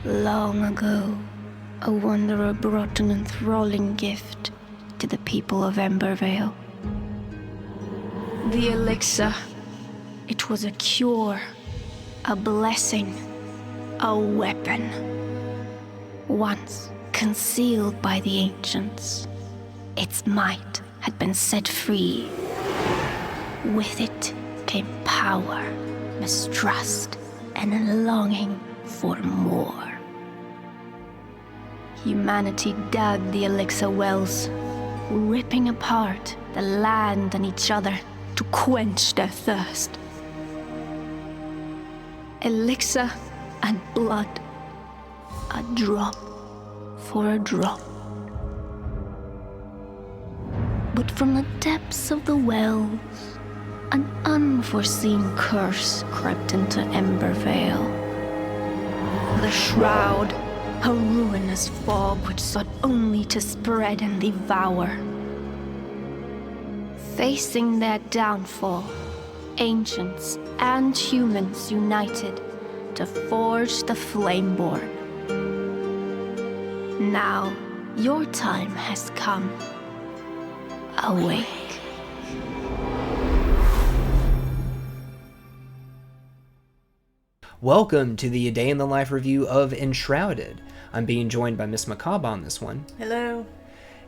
Long ago, a wanderer brought an enthralling gift to the people of Embervale. The elixir. It was a cure, a blessing, a weapon. Once concealed by the ancients, its might had been set free. With it came power, mistrust, and a longing for more. Humanity dug the elixir wells, ripping apart the land and each other to quench their thirst. Elixir and blood, a drop for a drop. But from the depths of the wells, an unforeseen curse crept into Embervale. The Shroud, a ruinous fog which sought only to spread and devour. Facing their downfall, ancients and humans united to forge the Flameborn. Now, your time has come. Awake. Welcome to the A Day in the Life review of Enshrouded. I'm being joined by MsMakabre on this one. Hello.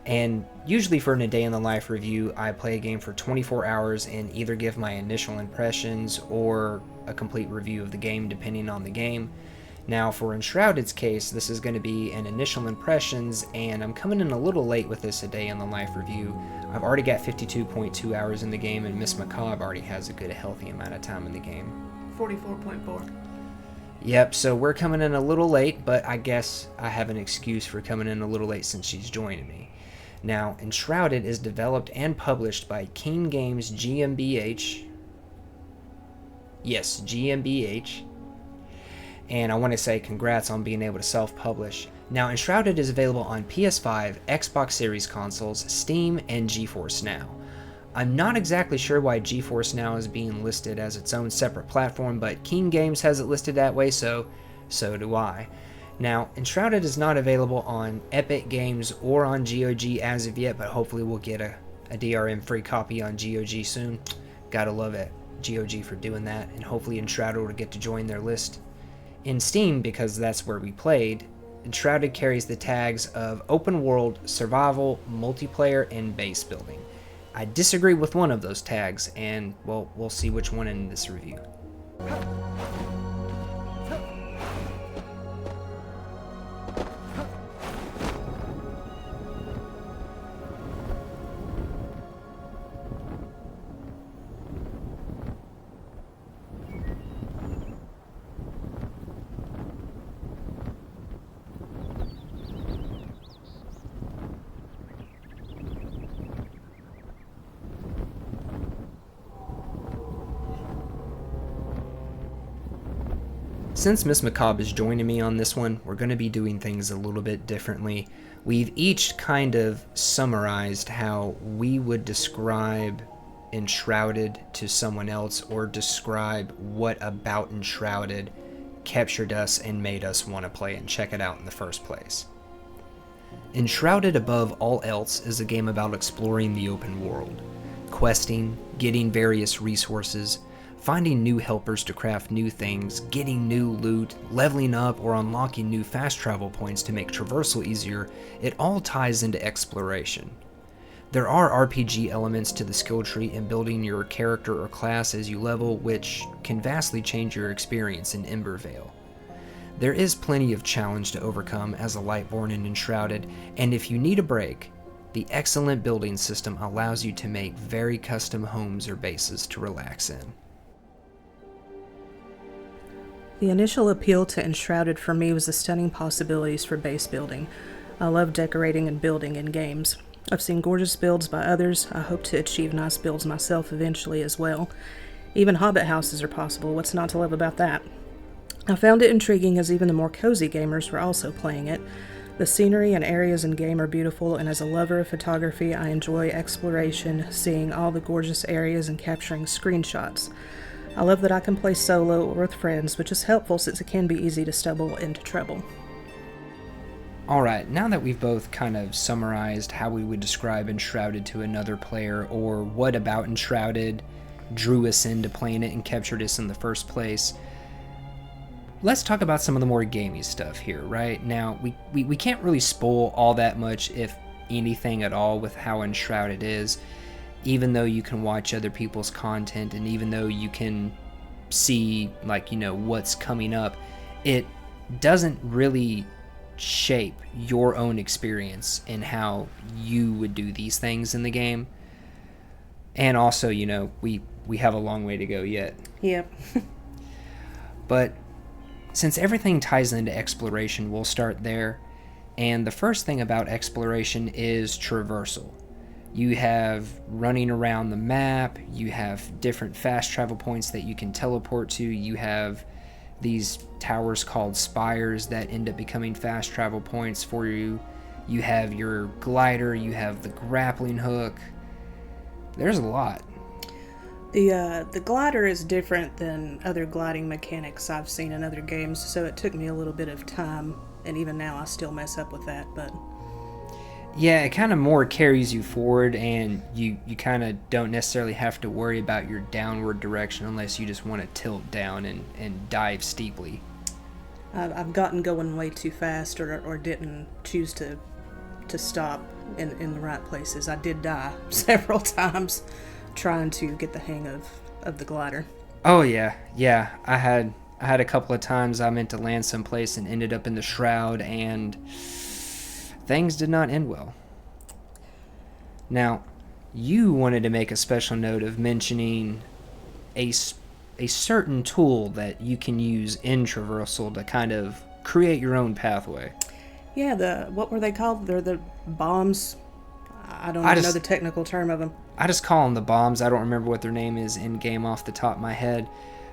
And usually for an A Day in the Life review, I play a game for 24 hours and either give my initial impressions or a complete review of the game, depending on the game. Now, for Enshrouded's case, this is going to be an initial impressions, and I'm coming in a little late with this A Day in the Life review. I've already got 52.2 hours in the game, and MsMakabre already has a good, healthy amount of time in the game. 44.4. Yep, so we're coming in a little late, but I guess I have an excuse for coming in a little late since she's joining me. Now, Enshrouded is developed and published by King Games GmbH. Yes, GmbH. And I want to say congrats on being able to self-publish. Now, Enshrouded is available on PS5, Xbox Series consoles, Steam, and GeForce Now. I'm not exactly sure why GeForce Now is being listed as its own separate platform, but King Games has it listed that way, so do I. Now, Enshrouded is not available on Epic Games or on GOG as of yet, but hopefully we'll get a DRM-free copy on GOG soon. Gotta love it, GOG, for doing that, and hopefully Enshrouded will get to join their list. In Steam, because that's where we played, Enshrouded carries the tags of Open World, Survival, Multiplayer, and Base Building. I disagree with one of those tags, and, well, we'll see which one in this review. Since MsMakabre is joining me on this one, we're going to be doing things a little bit differently. We've each kind of summarized how we would describe Enshrouded to someone else, or describe what about Enshrouded captured us and made us want to play and check it out in the first place. Enshrouded, above all else, is a game about exploring the open world, questing, getting various resources, finding new helpers to craft new things, getting new loot, leveling up, or unlocking new fast travel points to make traversal easier. It all ties into exploration. There are RPG elements to the skill tree in building your character or class as you level, which can vastly change your experience in Embervale. There is plenty of challenge to overcome as a Lightborn in Enshrouded, and if you need a break, the excellent building system allows you to make very custom homes or bases to relax in. The initial appeal to Enshrouded for me was the stunning possibilities for base building. I love decorating and building in games. I've seen gorgeous builds by others. I hope to achieve nice builds myself eventually as well. Even hobbit houses are possible. What's not to love about that? I found it intriguing as even the more cozy gamers were also playing it. The scenery and areas in game are beautiful, and as a lover of photography, I enjoy exploration, seeing all the gorgeous areas and capturing screenshots. I love that I can play solo or with friends, which is helpful since it can be easy to stumble into trouble. Alright, now that we've both kind of summarized how we would describe Enshrouded to another player, or what about Enshrouded drew us into playing it and captured us in the first place, let's talk about some of the more gamey stuff here, right? Now, we can't really spoil all that much, if anything at all, with how Enshrouded is, even though you can watch other people's content, and even though you can see, like, you know, what's coming up, it doesn't really shape your own experience in how you would do these things in the game. And also, you know, we have a long way to go yet. Yep. But since everything ties into exploration, we'll start there. And the first thing about exploration is traversal. You have running around the map, you have different fast travel points that you can teleport to, you have these towers called spires that end up becoming fast travel points for you. You have your glider, you have the grappling hook. There's a lot. The glider is different than other gliding mechanics I've seen in other games, so it took me a little bit of time, and even now I still mess up with that, but... Yeah, it kind of more carries you forward, and you kind of don't necessarily have to worry about your downward direction unless you just want to tilt down and dive steeply. I've gotten going way too fast, or didn't choose to stop in the right places. I did die several times trying to get the hang of the glider. Oh yeah. I had a couple of times I meant to land someplace and ended up in the shroud, and things did not end well. Now, you wanted to make a special note of mentioning a certain tool that you can use in traversal to kind of create your own pathway. Yeah, what were they called? They're the bombs. I don't know the technical term of them. I just call them the bombs. I don't remember what their name is in game off the top of my head.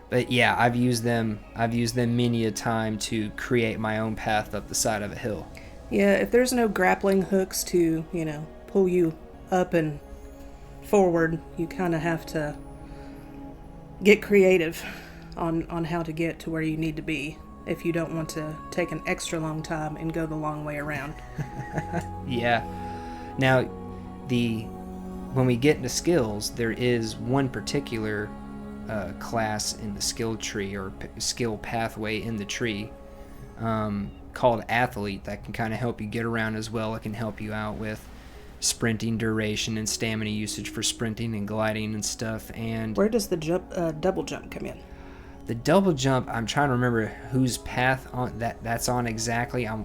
But yeah, I've used them many a time to create my own path up the side of a hill. Yeah, if there's no grappling hooks to, you know, pull you up and forward, you kind of have to get creative on how to get to where you need to be if you don't want to take an extra long time and go the long way around. Yeah. Now, when we get into skills, there is one particular class in the skill tree, or skill pathway in the tree, called Athlete, that can kind of help you get around as well. It can help you out with sprinting duration and stamina usage for sprinting and gliding and stuff. And where does the double jump come in? The double jump, I'm trying to remember whose path on that's on exactly. I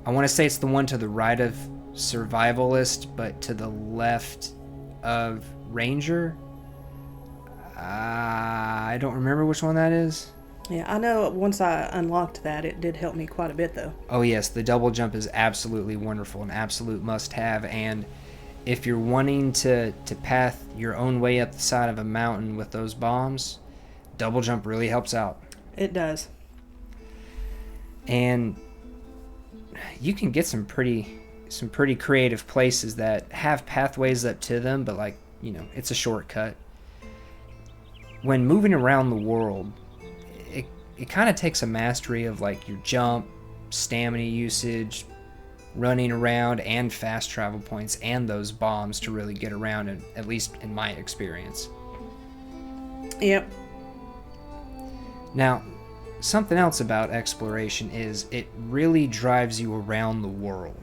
want to say it's the one to the right of Survivalist, but to the left of Ranger. I don't remember which one that is. Yeah, I know once I unlocked that, it did help me quite a bit, though. Oh yes, the double jump is absolutely wonderful, an absolute must-have, and if you're wanting to path your own way up the side of a mountain with those bombs, double jump really helps out. It does. And you can get some pretty creative places that have pathways up to them, but, like, you know, it's a shortcut. When moving around the world, it kind of takes a mastery of, like, your jump, stamina usage, running around, and fast travel points, and those bombs to really get around, at least in my experience. Yep. Now, something else about exploration is it really drives you around the world.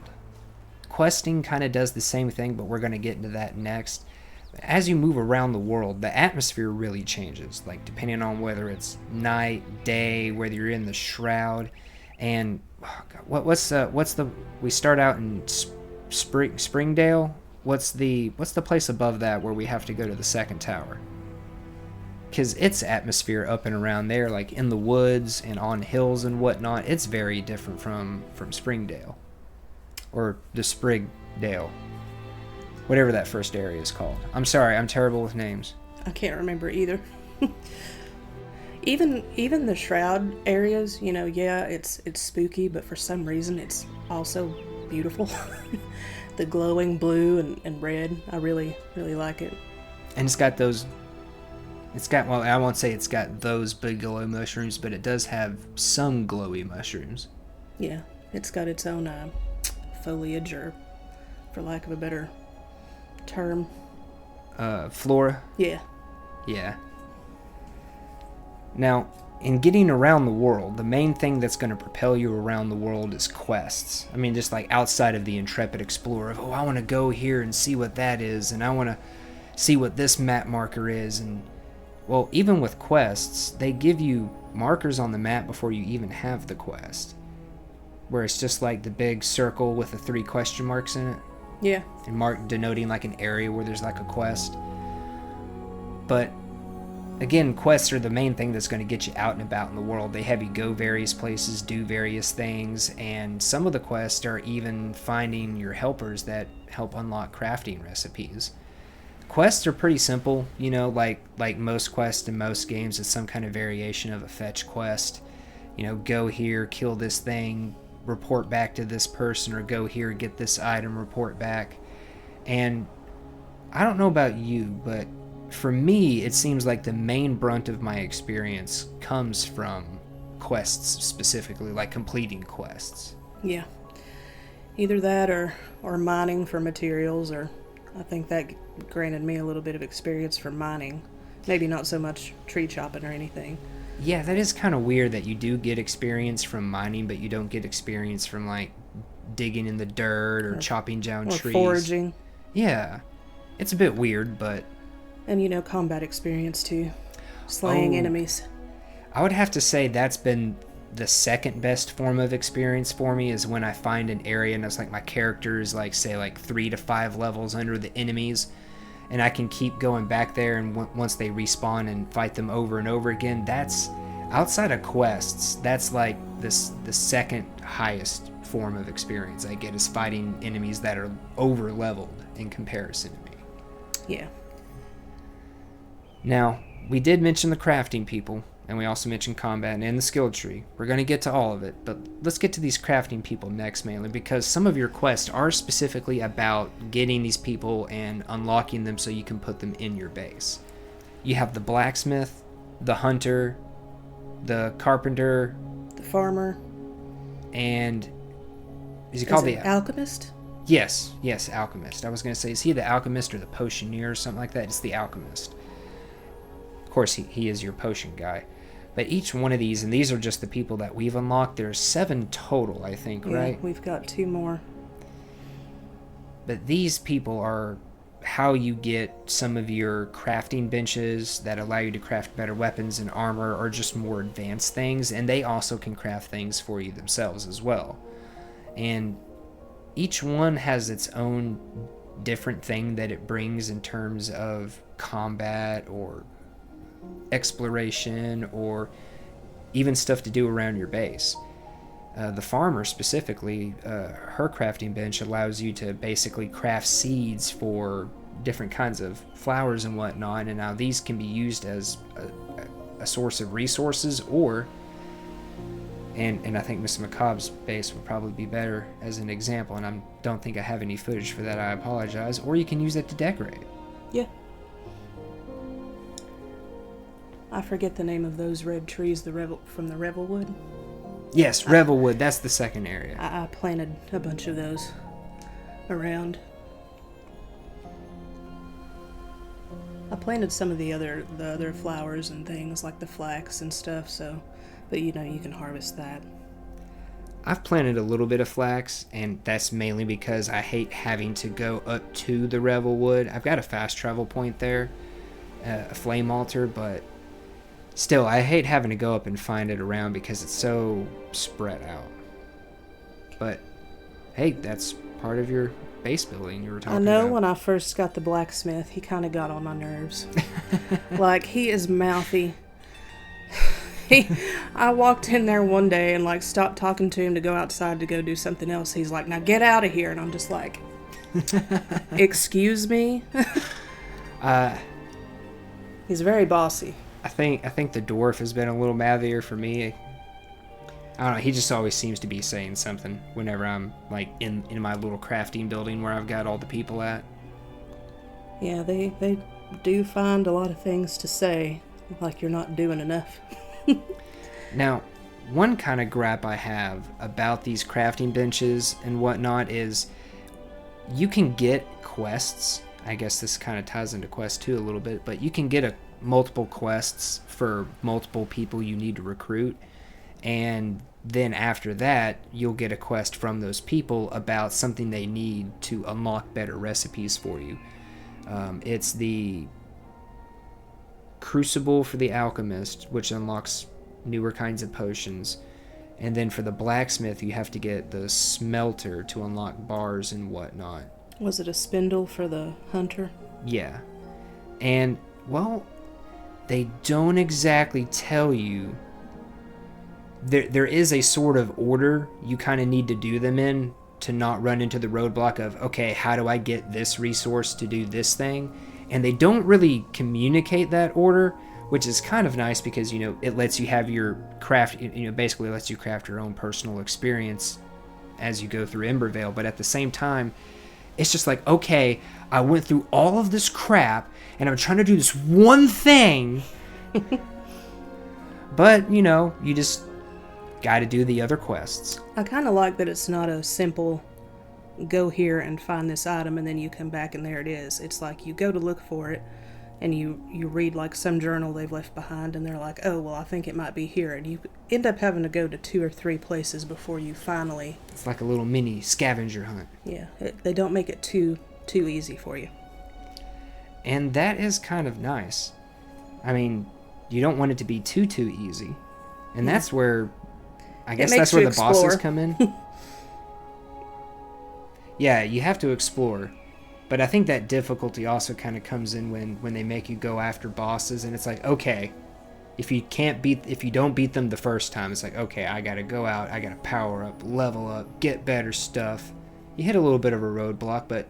Questing kind of does the same thing, but we're going to get into that next. As you move around the world, the atmosphere really changes, like depending on whether it's night, day, whether you're in the shroud, and what's the we start out in Springdale. What's the place above that where we have to go to the second tower? Because its atmosphere up and around there, like in the woods and on hills and whatnot, it's very different from Springdale, or the Sprigdale, whatever that first area is called. I'm sorry, I'm terrible with names. I can't remember either. Even the shroud areas, you know, yeah, it's spooky, but for some reason it's also beautiful. The glowing blue and red, I really, really like it. And it's got those It's got, well, I won't say it's got those big glow mushrooms, but it does have some glowy mushrooms. Yeah, it's got its own foliage, or for lack of a better term. Flora? Yeah. Yeah. Now, in getting around the world, the main thing that's going to propel you around the world is quests. I mean, just like outside of the intrepid explorer of, oh, I want to go here and see what that is, and I want to see what this map marker is. And, well, even with quests, they give you markers on the map before you even have the quest, where it's just like the big circle with the 3 question marks in it. Yeah. And mark denoting like an area where there's like a quest. But again, quests are the main thing that's going to get you out and about in the world. They have you go various places, do various things, and some of the quests are even finding your helpers that help unlock crafting recipes. Quests are pretty simple, you know, like most quests in most games, it's some kind of variation of a fetch quest. You know, go here, kill this thing, report back to this person, or go here, get this item, report back. And I don't know about you, but for me, it seems like the main brunt of my experience comes from quests specifically, like completing quests. Yeah. Either that or mining for materials, or I think that granted me a little bit of experience for mining. Maybe not so much tree chopping or anything. Yeah, that is kind of weird that you do get experience from mining, but you don't get experience from, like, digging in the dirt or chopping down trees. Or foraging. Yeah. It's a bit weird, but... And, you know, combat experience, too. Slaying enemies. I would have to say that's been the second best form of experience for me, is when I find an area and it's like my character is, like, say, like 3 to 5 levels under the enemies, and I can keep going back there, and once they respawn and fight them over and over again, that's, outside of quests, that's like the second highest form of experience I get, is fighting enemies that are over leveled in comparison to me. Yeah. Now, we did mention the crafting people, and we also mentioned combat and the skill tree. We're going to get to all of it, but let's get to these crafting people next, mainly, because some of your quests are specifically about getting these people and unlocking them so you can put them in your base. You have the blacksmith, the hunter, the carpenter, The farmer. and is he called the alchemist? Yes, alchemist. I was going to say, is he the alchemist or the potioneer or something like that? It's the alchemist. Of course, he is your potion guy. But each one of these, and these are just the people that we've unlocked, there's 7 total, I think, Yeah, right? We've got 2 more. But these people are how you get some of your crafting benches that allow you to craft better weapons and armor, or just more advanced things, and they also can craft things for you themselves as well. And each one has its own different thing that it brings in terms of combat or exploration, or even stuff to do around your base. The farmer specifically, her crafting bench allows you to basically craft seeds for different kinds of flowers and whatnot, and now these can be used as a source of resources, or and I think MsMakabre's base would probably be better as an example, and I don't think I have any footage for that, I apologize, or you can use it to decorate. Yeah. I forget the name of those red trees, from the Revelwood. Yes, Revelwood, that's the second area. I planted a bunch of those around. I planted some of the other flowers and things, like the flax and stuff, so, but you know, you can harvest that. I've planted a little bit of flax, and that's mainly because I hate having to go up to the Revelwood. I've got a fast travel point there, a flame altar, but still, I hate having to go up and find it around because it's so spread out. But, hey, that's part of your base building you were talking about. I know when I first got the blacksmith, he kind of got on my nerves. Like, he is mouthy. I walked in there one day and, like, stopped talking to him to go outside to go do something else. He's like, now get out of here. And I'm just like, excuse me? He's very bossy. I think the dwarf has been a little mouthier for me. I don't know, he just always seems to be saying something whenever I'm like in my little crafting building where I've got all the people at. Yeah, they do find a lot of things to say. Like you're not doing enough. Now, one kind of gripe I have about these crafting benches and whatnot is you can get quests. I guess this kind of ties into quest 2 a little bit, but you can get multiple quests for multiple people you need to recruit, and then after that you'll get a quest from those people about something they need to unlock better recipes for you. It's the Crucible for the Alchemist, which unlocks newer kinds of potions, and then for the Blacksmith you have to get the Smelter to unlock bars and whatnot. Was it a spindle for the hunter? Yeah. And, well, they don't exactly tell you. There is a sort of order you kind of need to do them in to not run into the roadblock of, okay, how do I get this resource to do this thing? And they don't really communicate that order, which is kind of nice because, you know, it lets you have your craft, you know, basically lets you craft your own personal experience as you go through Embervale. But at the same time, it's just like, okay, I went through all of this crap and I'm trying to do this one thing. But, you know, you just got to do the other quests. I kind of like that it's not a simple go here and find this item and then you come back and there it is. It's like you go to look for it and you read like some journal they've left behind and they're like, oh, well, I think it might be here. And you end up having to go to 2 or 3 places before you finally... It's like a little mini scavenger hunt. Yeah, they don't make it too easy for you. And that is kind of nice. I mean, you don't want it to be too easy. And that's where... I guess that's where the bosses come in. Yeah, you have to explore. But I think that difficulty also kind of comes in when they make you go after bosses, and it's like, okay, if you don't beat them the first time, it's like, okay, I gotta go out, I gotta power up, level up, get better stuff. You hit a little bit of a roadblock, but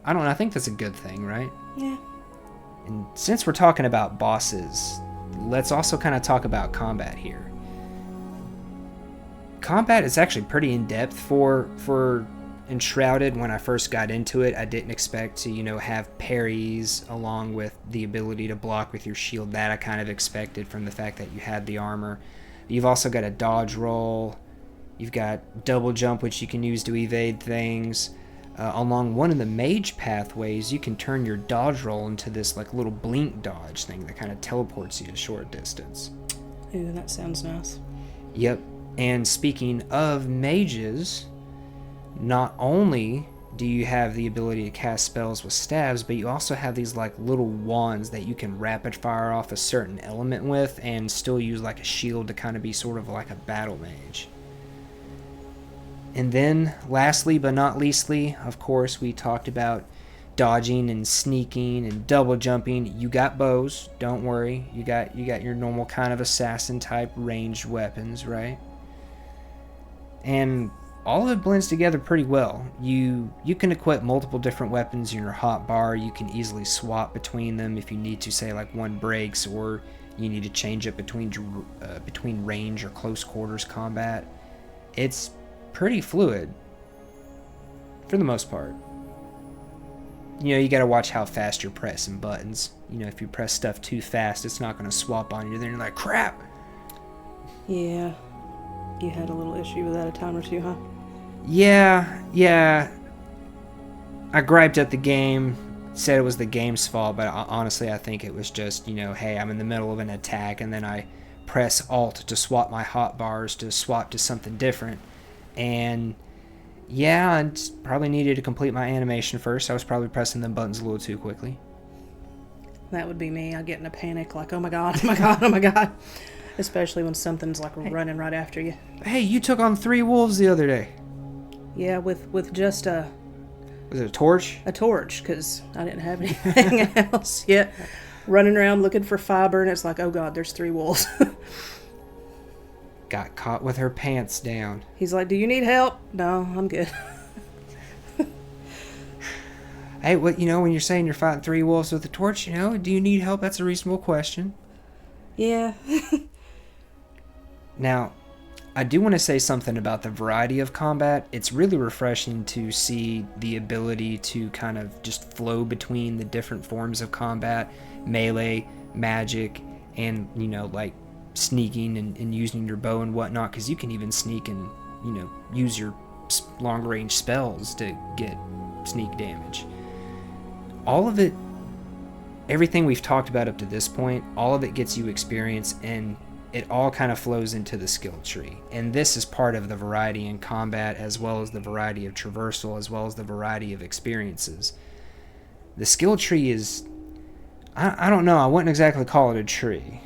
I don't know, I think that's a good thing, right? Yeah. And since we're talking about bosses, let's also kind of talk about combat here. Combat is actually pretty in-depth for Enshrouded. When I first got into it, I didn't expect to, you know, have parries along with the ability to block with your shield. That I kind of expected from the fact that you had the armor. You've also got a dodge roll. You've got double jump, which you can use to evade things. Along one of the mage pathways, you can turn your dodge roll into this like little blink dodge thing that kind of teleports you a short distance. Ooh, that sounds nice. Yep. And speaking of mages, not only do you have the ability to cast spells with staves, but you also have these like little wands that you can rapid fire off a certain element with and still use like a shield to kind of be sort of like a battle mage. And then lastly but not leastly, of course, we talked about dodging and sneaking and double jumping. You got bows, don't worry. You got your normal kind of assassin type ranged weapons, right? And all of it blends together pretty well. You can equip multiple different weapons in your hotbar. You can easily swap between them if you need to, say like one breaks or you need to change it between range or close quarters combat. It's pretty fluid for the most part. You know, you gotta watch how fast you're pressing buttons. You know, if you press stuff too fast, it's not gonna swap on you. Then you're like, crap! Yeah. You had a little issue with that a time or two, huh? Yeah. I griped at the game, said it was the game's fault, but honestly I think it was just, you know, hey, I'm in the middle of an attack and then I press Alt to swap my hotbars to swap to something different. And yeah, I probably needed to complete my animation first. I was probably pressing them buttons a little too quickly. That would be me. I get in a panic like, oh my god, oh my god, oh my god. Especially when something's like running right after you. Hey, you took on 3 wolves the other day. Yeah, with just a... Was it a torch? A torch, because I didn't have anything else yet. Running around looking for fiber, and it's like, oh god, there's 3 wolves. Got caught with her pants down. He's like, do you need help? No, I'm good. Hey, what, you know, when you're saying you're fighting 3 wolves with a torch, you know, do you need help? That's a reasonable question. Yeah. Now, I do want to say something about the variety of combat. It's really refreshing to see the ability to kind of just flow between the different forms of combat. Melee, magic, and, you know, like sneaking and using your bow and whatnot, because you can even sneak and, you know, use your long range spells to get sneak damage. All of it, everything we've talked about up to this point, all of it gets you experience, and it all kind of flows into the skill tree. And this is part of the variety in combat, as well as the variety of traversal, as well as the variety of experiences. The skill tree is, I don't know, I wouldn't exactly call it a tree.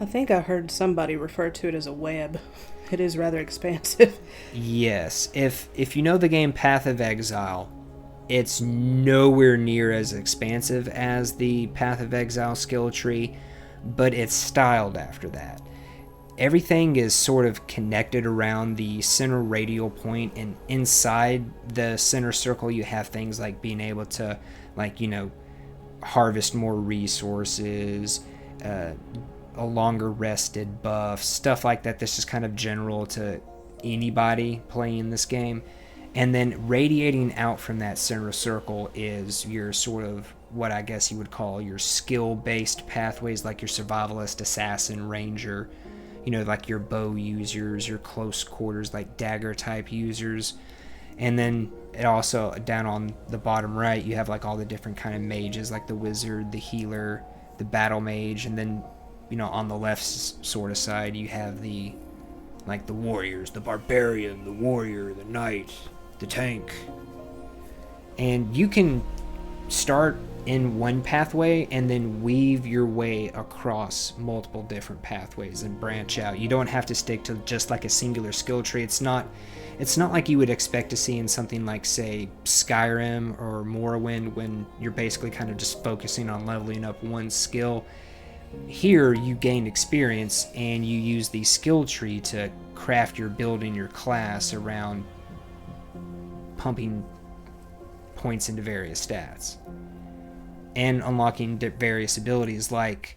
I think I heard somebody refer to it as a web. It is rather expansive. Yes, if you know the game Path of Exile, it's nowhere near as expansive as the Path of Exile skill tree, but it's styled after that. Everything is sort of connected around the center radial point, and inside the center circle you have things like being able to, like, you know, harvest more resources, a longer rested buff, stuff like that that's just kind of general to anybody playing this game. And then radiating out from that center circle is your sort of, what I guess you would call your skill-based pathways, like your survivalist, assassin, ranger, you know, like your bow users, your close quarters, like dagger type users. And then it also, down on the bottom right, you have like all the different kind of mages, like the wizard, the healer, the battle mage. And then, you know, on the left sort of side, you have the, like the warriors, the barbarian, the warrior, the knight, the tank. And you can start in one pathway and then weave your way across multiple different pathways and branch out. You don't have to stick to just like a singular skill tree. It's not like you would expect to see in something like, say, Skyrim or Morrowind, when you're basically kind of just focusing on leveling up one skill. Here you gain experience and you use the skill tree to craft your building, your class around pumping points into various stats and unlocking various abilities, like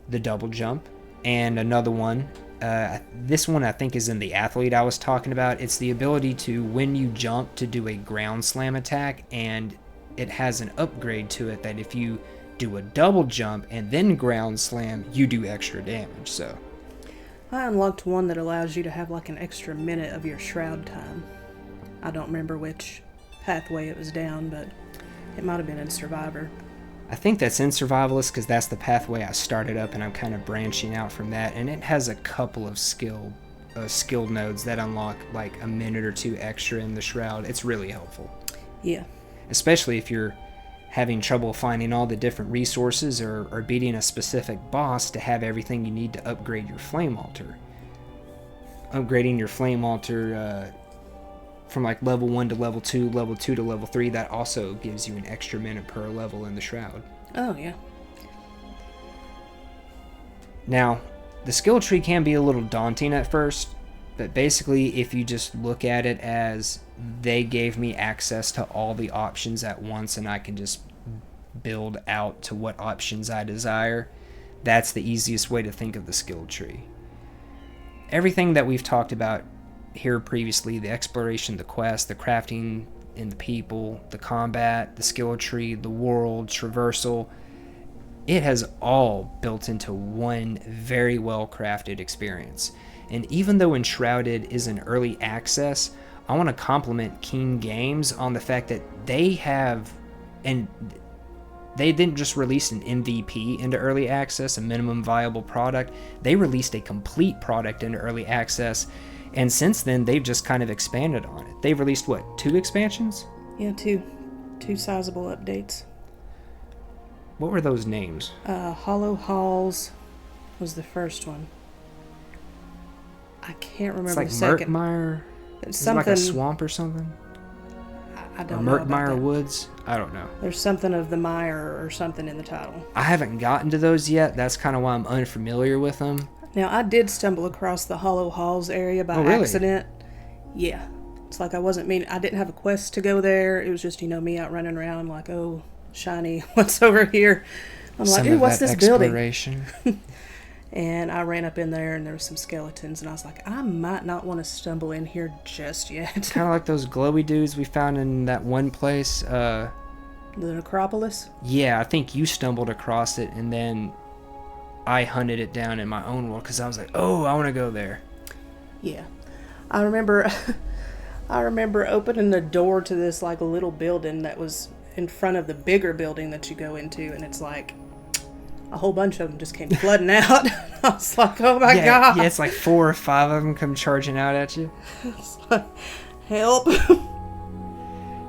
the double jump. And another one, this one I think is in the athlete I was talking about. It's the ability to, when you jump, to do a ground slam attack, and it has an upgrade to it that if you do a double jump and then ground slam, you do extra damage. So I unlocked one that allows you to have like an extra minute of your shroud time. I don't remember which pathway it was down, but it might have been in Survivor. I think that's in Survivalist, because that's the pathway I started up, and I'm kind of branching out from that. And it has a couple of skill nodes that unlock like a minute or two extra in the shroud. It's really helpful. Yeah. Especially if you're having trouble finding all the different resources or beating a specific boss to have everything you need to upgrade your flame altar. Upgrading your flame altar from like level 1 to level 2, level 2 to level 3, that also gives you an extra minute per level in the shroud. Oh, yeah. Now, the skill tree can be a little daunting at first, but basically if you just look at it as they gave me access to all the options at once and I can just build out to what options I desire, that's the easiest way to think of the skill tree. Everything that we've talked about here previously, the exploration, the quest, the crafting in the people, the combat, the skill tree, the world, traversal, it has all built into one very well crafted experience. And even though Enshrouded is an early access, I want to compliment King Games on the fact that they have, and they didn't just release an MVP into early access, a minimum viable product, they released a complete product into early access. And since then, they've just kind of expanded on it. They've released, what, 2 expansions? Yeah, two sizable updates. What were those names? Hollow Halls was the first one. I can't remember the second. It's like Murkmire? It's Is something, it like a swamp or something? I don't know about Murkmire that. Woods? I don't know. There's something of the mire or something in the title. I haven't gotten to those yet. That's kind of why I'm unfamiliar with them. Now, I did stumble across the Hollow Halls area by really? accident. Yeah. It's like I didn't have a quest to go there. It was just, me out running around like, oh, shiny, what's over here? I'm like, ooh, what's this building? And I ran up in there and there were some skeletons and I was like, I might not want to stumble in here just yet. Kind of like those glowy dudes we found in that one place. The necropolis? Yeah, I think you stumbled across it and then I hunted it down in my own world because I was like, oh, I want to go there. Yeah. I remember opening the door to this like little building that was in front of the bigger building that you go into, and it's like a whole bunch of them just came flooding out. I was like, oh my God. Yeah, it's like 4 or 5 of them come charging out at you. It's like, help.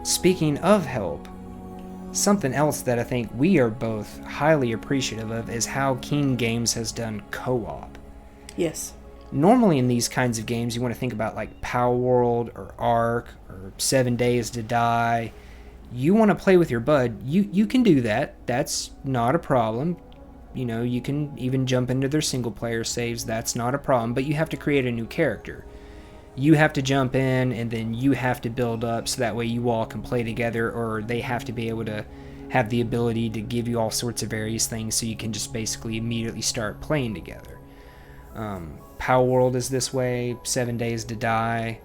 Speaking of help, something else that I think we are both highly appreciative of is how King Games has done co-op. Yes. Normally in these kinds of games, you want to think about like Power World or Ark or 7 Days to Die. You want to play with your bud, you can do that. That's not a problem. You know, you can even jump into their single player saves. That's not a problem, but you have to create a new character. You have to jump in and then you have to build up so that way you all can play together, or they have to be able to have the ability to give you all sorts of various things so you can just basically immediately start playing together. Power World is this way, 7 Days to Die,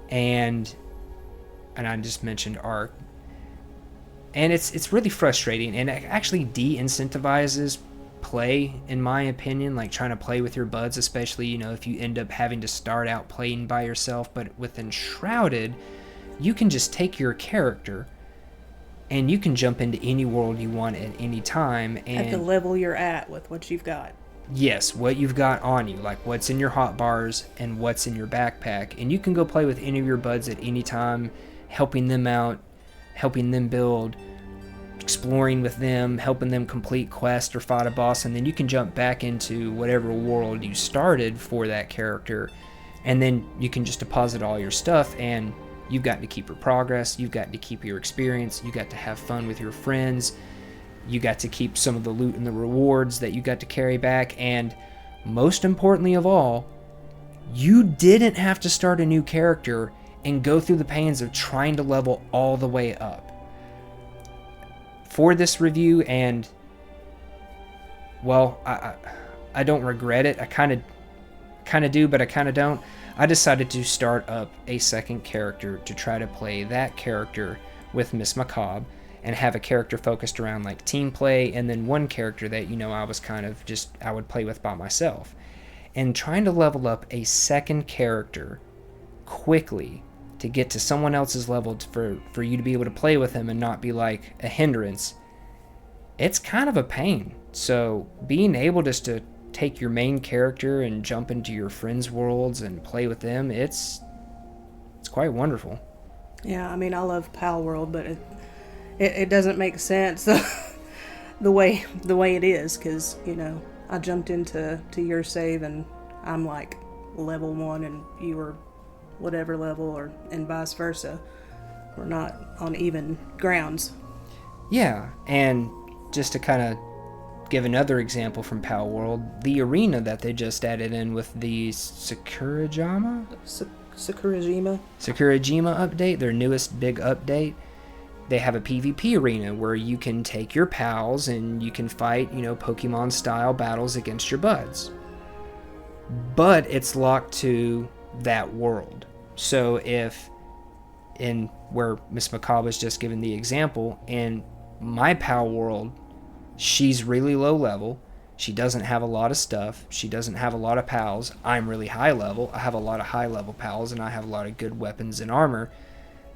and I just mentioned Ark. And it's really frustrating, and it actually de-incentivizes play, in my opinion, like trying to play with your buds, especially, you know, if you end up having to start out playing by yourself. But with Enshrouded, you can just take your character and you can jump into any world you want at any time. And at the level you're at with what you've got. Yes, what you've got on you, like what's in your hotbars and what's in your backpack. And you can go play with any of your buds at any time, helping them out, helping them build, exploring with them, helping them complete quests or fight a boss, and then you can jump back into whatever world you started for that character, and then you can just deposit all your stuff, and you've got to keep your progress, you've got to keep your experience, you got to have fun with your friends, you got to keep some of the loot and the rewards that you got to carry back, and most importantly of all, you didn't have to start a new character and go through the pains of trying to level all the way up. For this review, and well, I don't regret it. I kind of do, but I kind of don't. I decided to start up a second character to try to play that character with MsMakabre and have a character focused around like team play, and then one character that, you know, I was kind of just, I would play with by myself. And trying to level up a second character quickly to get to someone else's level for you to be able to play with them and not be like a hindrance, it's kind of a pain. So being able just to take your main character and jump into your friends' worlds and play with them, it's quite wonderful. Yeah, I mean, I love Power World, but it doesn't make sense the way it is, because, you know, I jumped into your save and I'm like level 1 and you were whatever level, and vice versa. We're not on even grounds. Yeah, and just to kind of give another example from Power World, the arena that they just added in with the Sakurajima update, their newest big update, they have a PvP arena where you can take your pals and you can fight, you know, Pokemon style battles against your buds. But it's locked to that world. So if, in where MsMakabre was just given the example, in my Power World, she's really low level, she doesn't have a lot of stuff, she doesn't have a lot of pals, I'm really high level, I have a lot of high level pals, and I have a lot of good weapons and armor.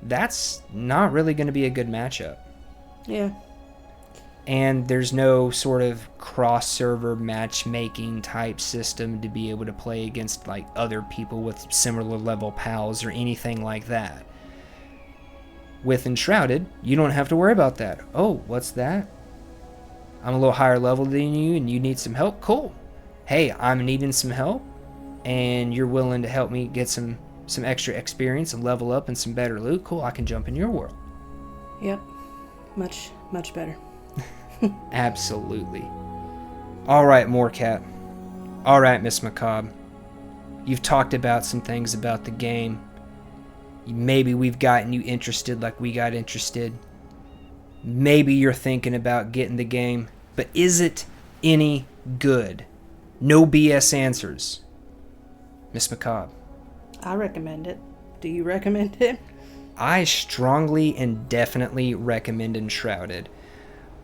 That's not really going to be a good matchup. Yeah. And there's no sort of cross-server matchmaking type system to be able to play against like other people with similar level pals or anything like that. With Enshrouded, you don't have to worry about that. Oh, what's that? I'm a little higher level than you and you need some help? Cool. Hey, I'm needing some help and you're willing to help me get some extra experience and level up and some better loot? Cool, I can jump in your world. Yep. Much better. Absolutely. Alright, Moorcat. Alright, MsMakabre. You've talked about some things about the game. Maybe we've gotten you interested like we got interested. Maybe you're thinking about getting the game. But is it any good? No BS answers. MsMakabre. I recommend it. Do you recommend it? I strongly and definitely recommend Enshrouded.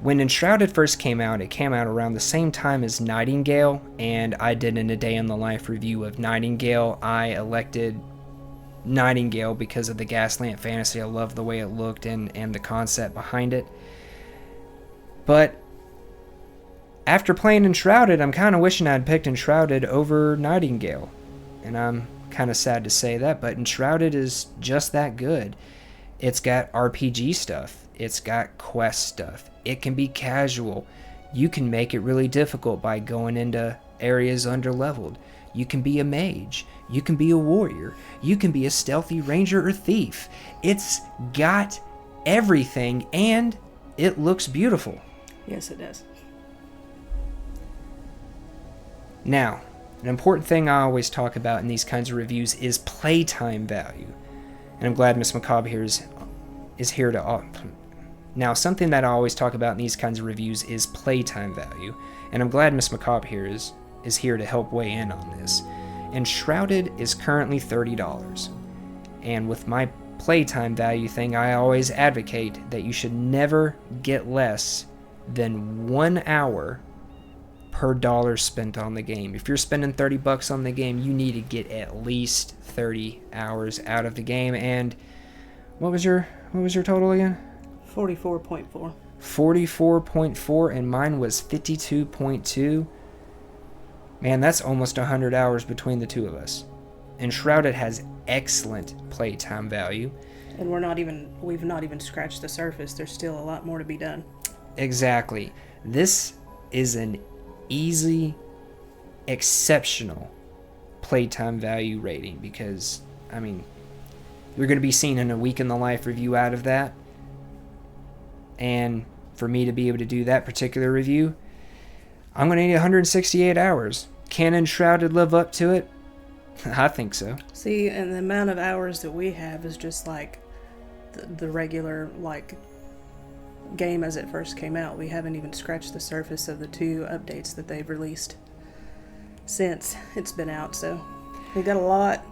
When Enshrouded first came out, it came out around the same time as Nightingale, and I did a day in the life review of Nightingale. I elected Nightingale because of the Gaslamp fantasy. I loved the way it looked and the concept behind it. But after playing Enshrouded, I'm kind of wishing I'd picked Enshrouded over Nightingale. And I'm kind of sad to say that, but Enshrouded is just that good. It's got RPG stuff. It's got quest stuff. It can be casual. You can make it really difficult by going into areas underleveled. You can be a mage. You can be a warrior. You can be a stealthy ranger or thief. It's got everything, and it looks beautiful. Yes, it does. Now, an important thing I always talk about in these kinds of reviews is playtime value. And I'm glad MsMakabre here is here to... Now, something that I always talk about in these kinds of reviews is playtime value. And I'm glad MsMakabre here is here to help weigh in on this. Enshrouded is currently $30. And with my playtime value thing, I always advocate that you should never get less than 1 hour per dollar spent on the game. If you're spending $30 on the game, you need to get at least 30 hours out of the game. And what was your total again? 44.4. 44.4, and mine was 52.2. Man, that's almost 100 hours between the two of us. Enshrouded has excellent playtime value. And we've not even scratched the surface. There's still a lot more to be done. Exactly. This is an easy, exceptional playtime value rating because, I mean, you're going to be seeing a week in the life review out of that. And for me to be able to do that particular review, I'm going to need 168 hours. Can Enshrouded live up to it? I think so. See, and the amount of hours that we have is just like the regular, like, game as it first came out. We haven't even scratched the surface of the 2 updates that they've released since it's been out, so we got a lot.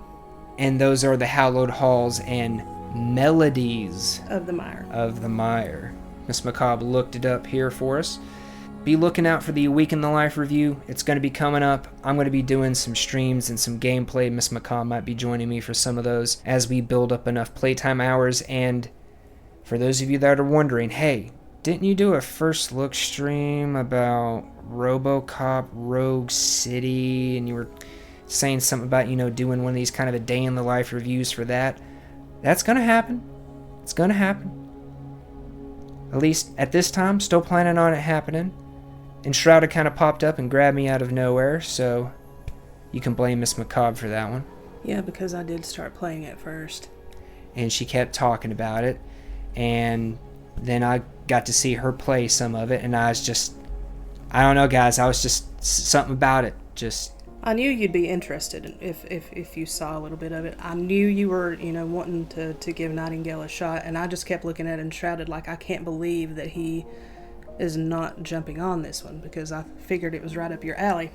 And those are the Hallowed Halls and Melodies of the Mire. MsMakabre looked it up here for us. Be looking out for the Week in the Life review. It's going to be coming up. I'm going to be doing some streams and some gameplay. MsMakabre might be joining me for some of those as we build up enough playtime hours. And for those of you that are wondering, hey, didn't you do a first look stream about RoboCop Rogue City? And you were saying something about, doing one of these kind of a day in the life reviews for that. That's going to happen. It's going to happen. At least at this time, still planning on it happening. Enshrouded kind of popped up and grabbed me out of nowhere, so you can blame MsMakabre for that one. Yeah, because I did start playing it first. And she kept talking about it, and then I got to see her play some of it, and I don't know, guys, I was just something about it. I knew you'd be interested if you saw a little bit of it. I knew you were, wanting to give Nightingale a shot, and I just kept looking at Enshrouded like I can't believe that he is not jumping on this one, because I figured it was right up your alley.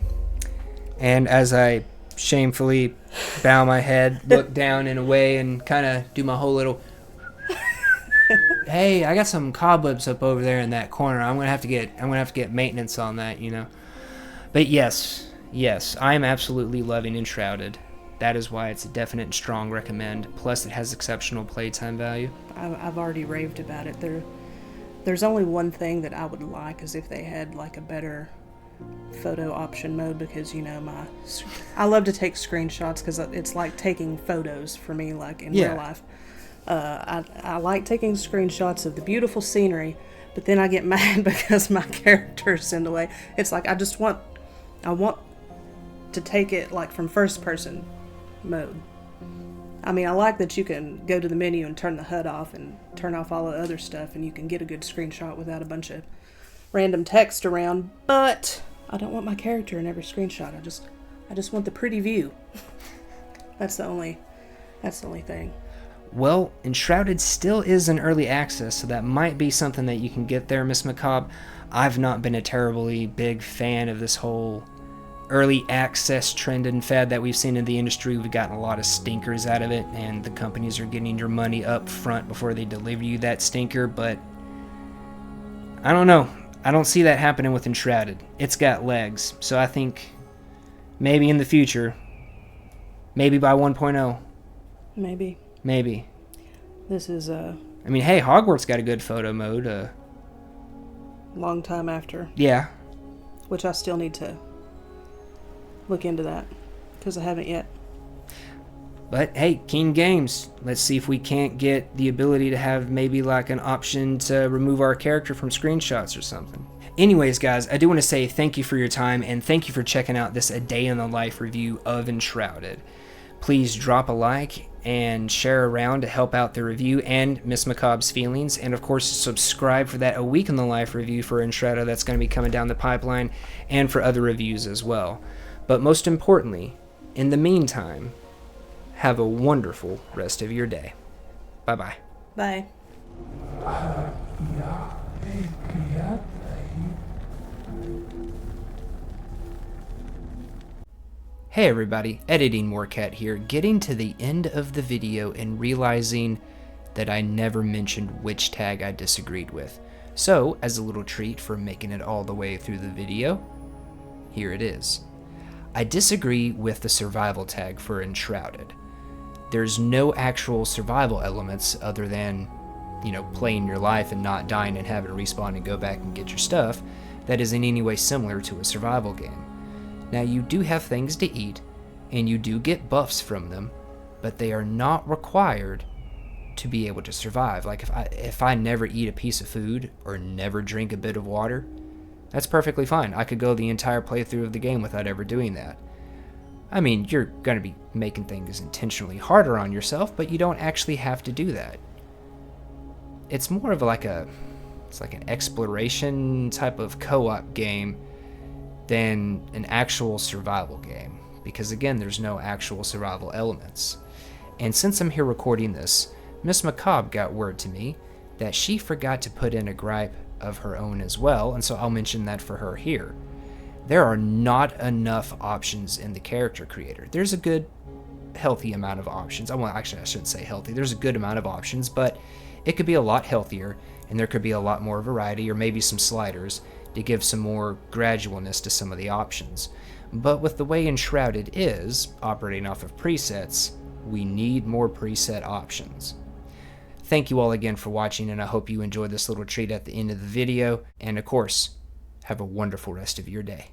And as I shamefully bow my head, look down in a way, and kind of do my whole little, hey, I got some cobwebs up over there in that corner. I'm gonna have to get maintenance on that, But yes, I am absolutely loving Enshrouded. That is why it's a definite and strong recommend. Plus, it has exceptional playtime value. I've already raved about it. There's only one thing that I would like, is if they had like a better photo option mode, because I love to take screenshots because it's like taking photos for me, like in real life. I like taking screenshots of the beautiful scenery, but then I get mad because my character's in the way. It's like I want to take it like from first person mode. I mean, I like that you can go to the menu and turn the HUD off and turn off all the other stuff, and you can get a good screenshot without a bunch of random text around, but I don't want my character in every screenshot. I just want the pretty view. That's the only thing. Well, Enshrouded still is in early access, so that might be something that you can get there, MsMakabre. I've not been a terribly big fan of this whole early access trend and fad that we've seen in the industry. We've gotten a lot of stinkers out of it, and the companies are getting your money up front before they deliver you that stinker, but I don't know. I don't see that happening with Enshrouded. It's got legs, so I think maybe in the future, maybe by 1.0. Maybe. This is I mean, hey, Hogwarts got a good photo mode. long time after. Yeah. Which I still need to look into that, because I haven't yet. But hey, King Games, let's see if we can't get the ability to have maybe like an option to remove our character from screenshots or something. Anyways, guys, I do want to say thank you for your time and thank you for checking out this A Day in the Life review of Enshrouded. Please drop a like and share around to help out the review and MsMakabre's feelings. And of course, subscribe for that A Week in the Life review for Enshrouded that's going to be coming down the pipeline, and for other reviews as well. But most importantly, in the meantime, have a wonderful rest of your day. Bye-bye. Bye. Hey everybody, Editing Moorcat here, getting to the end of the video and realizing that I never mentioned which tag I disagreed with. So, as a little treat for making it all the way through the video, here it is. I disagree with the survival tag for Enshrouded. There's no actual survival elements other than, playing your life and not dying and having to respawn and go back and get your stuff that is in any way similar to a survival game. Now, you do have things to eat, and you do get buffs from them, but they are not required to be able to survive. Like, if I never eat a piece of food or never drink a bit of water, that's perfectly fine. I could go the entire playthrough of the game without ever doing that. I mean, you're going to be making things intentionally harder on yourself, but you don't actually have to do that. It's more of it's like an exploration type of co-op game than an actual survival game, because again, there's no actual survival elements. And since I'm here recording this, MsMakabre got word to me that she forgot to put in a gripe of her own as well, and so I'll mention that for her here. There are not enough options in the character creator. There's a good, healthy amount of options. Actually, I shouldn't say healthy. There's a good amount of options, but it could be a lot healthier, and there could be a lot more variety, or maybe some sliders to give some more gradualness to some of the options. But with the way Enshrouded is, operating off of presets, we need more preset options. Thank you all again for watching, and I hope you enjoyed this little treat at the end of the video, and of course, have a wonderful rest of your day.